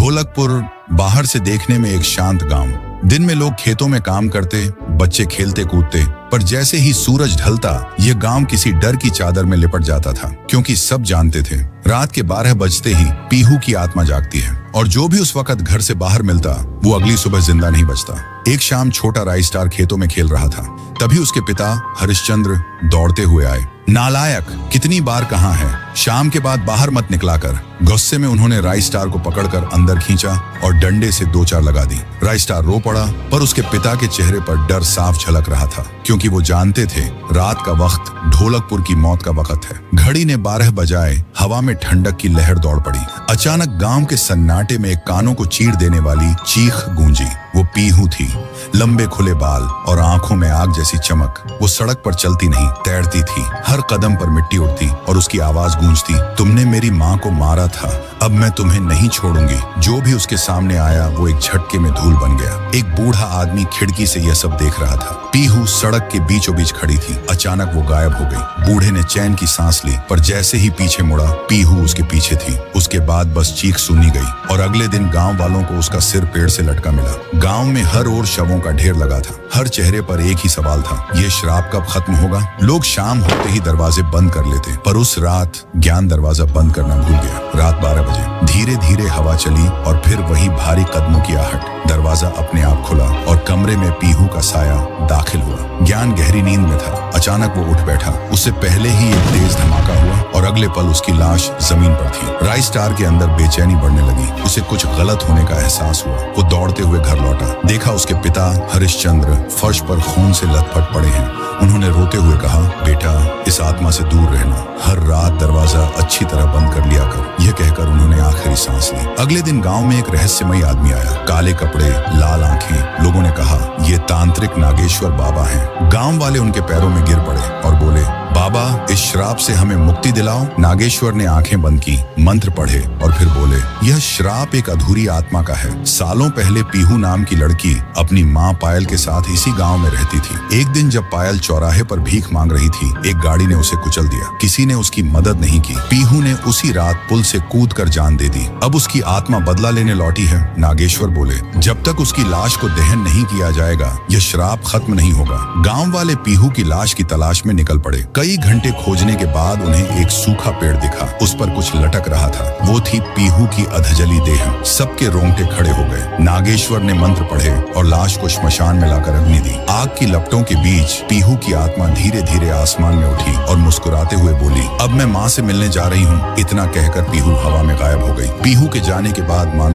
ढोलकपुर बाहर से देखने में एक शांत गांव। दिन में लोग खेतों में काम करते, बच्चे खेलते कूदते, पर जैसे ही सूरज ढलता यह गांव किसी डर की चादर में लिपट जाता था, क्योंकि सब जानते थे रात के 12 बजते ही पीहू की आत्मा जागती है और जो भी उस वक्त घर से बाहर मिलता वो अगली सुबह जिंदा नहीं बचता। एक शाम छोटा राई स्टार खेतों में खेल रहा था, तभी उसके पिता हरिश्चंद्र दौड़ते हुए आए। नालायक, कितनी बार कहा है, शाम के बाद बाहर मत निकला कर। गुस्से में उन्होंने राई स्टार को पकड़कर अंदर खींचा और डंडे से 2 चार लगा दी। राई स्टार रो पड़ा, पर उसके पिता के चेहरे पर डर साफ झलक रहा था, क्योंकि वो जानते थे रात का वक्त ढोलकपुर की मौत का वक्त है। घड़ी ने 12 बजाए, हवा में ठंडक की लहर दौड़ पड़ी। अचानक गांव के सन्नाटे में एक कानों को चीर देने वाली चीख गूंजी। वो पीहू थी, लंबे खुले बाल और आंखों में आग जैसी चमक। वो सड़क पर चलती नहीं, तैरती थी। हर कदम पर मिट्टी उड़ती और उसकी आवाज गूंजती, तुमने मेरी माँ को मारा था, अब मैं तुम्हें नहीं छोड़ूंगी। जो भी उसके सामने आया वो एक झटके में धूल बन गया। एक बूढ़ा आदमी खिड़की से यह सब देख रहा था। पीहू सड़क के बीचों बीच खड़ी थी। अचानक वो गायब हो गई। बूढ़े ने चैन की सांस ली, पर जैसे ही पीछे मुड़ा पीहू उसके पीछे थी। उसके बाद बस चीख सुनी गई और अगले दिन गांव वालों को उसका सिर पेड़ से लटका मिला। गांव में हर ओर शवों का ढेर लगा था। हर चेहरे पर एक ही सवाल था, ये श्राप कब खत्म होगा? लोग शाम होते ही दरवाजे बंद कर लेते, पर उस रात ज्ञान दरवाजा बंद करना भूल गया। रात 12 बजे धीरे धीरे हवा चली और फिर वही भारी कदमों की आहट। दरवाजा अपने आप खुला और कमरे में पीहू का साया दाखिल हुआ। ज्ञान गहरी नींद में था। अचानक वो उठ बैठा। उससे पहले ही एक तेज धमाका हुआ और अगले पल उसकी लाश जमीन पर थी। राई स्टार के अंदर बेचैनी बढ़ने लगी। उसे कुछ गलत होने का एहसास हुआ। वो दौड़ते हुए घर लौटा। देखा उसके पिता हरिश्चंद्र फर्श पर खून से लथपथ पड़े हैं। उन्होंने रोते हुए कहा, बेटा, इस आत्मा से दूर रहना, हर रात दरवाजा अच्छी तरह बंद कर लिया कर। यह कहकर उन्होंने आखिरी सांस ली। अगले दिन गांव में एक रहस्यमयी आदमी आया। काले कपड़े, लाल आंखें। लोगों ने कहा, ये तांत्रिक नागेश्वर बाबा हैं। गांव वाले उनके पैरों में गिर पड़े और बोले, बाबा, इस श्राप से हमें मुक्ति दिलाओ। नागेश्वर ने आंखें बंद की, मंत्र पढ़े और फिर बोले, यह श्राप एक अधूरी आत्मा का है। सालों पहले पीहू नाम की लड़की अपनी माँ पायल के साथ इसी गांव में रहती थी। एक दिन जब पायल चौराहे पर भीख मांग रही थी, एक गाड़ी ने उसे कुचल दिया। किसी ने उसकी मदद नहीं की। पीहू ने उसी रात पुल से कूदकर जान दे दी। अब उसकी आत्मा बदला लेने लौटी है। नागेश्वर बोले, जब तक उसकी लाश को दहन नहीं किया जाएगा यह श्राप खत्म नहीं होगा। गांव वाले पीहू की लाश की तलाश में निकल पड़े। कई घंटे खोजने के बाद उन्हें एक सूखा पेड़ दिखा। उस पर कुछ लटक रहा था। वो थी पीहू की अधजली देह। सबके रोंगटे खड़े हो गए। नागेश्वर ने मंत्र पढ़े और लाश को श्मशान में लाकर अग्नि दी। आग की लपटों के बीच पीहू की आत्मा धीरे धीरे आसमान में उठी और मुस्कुराते हुए बोली, अब मैं माँ से मिलने जा रही हूँ। इतना कहकर पीहू हवा में गायब हो गई। पीहू के जाने के बाद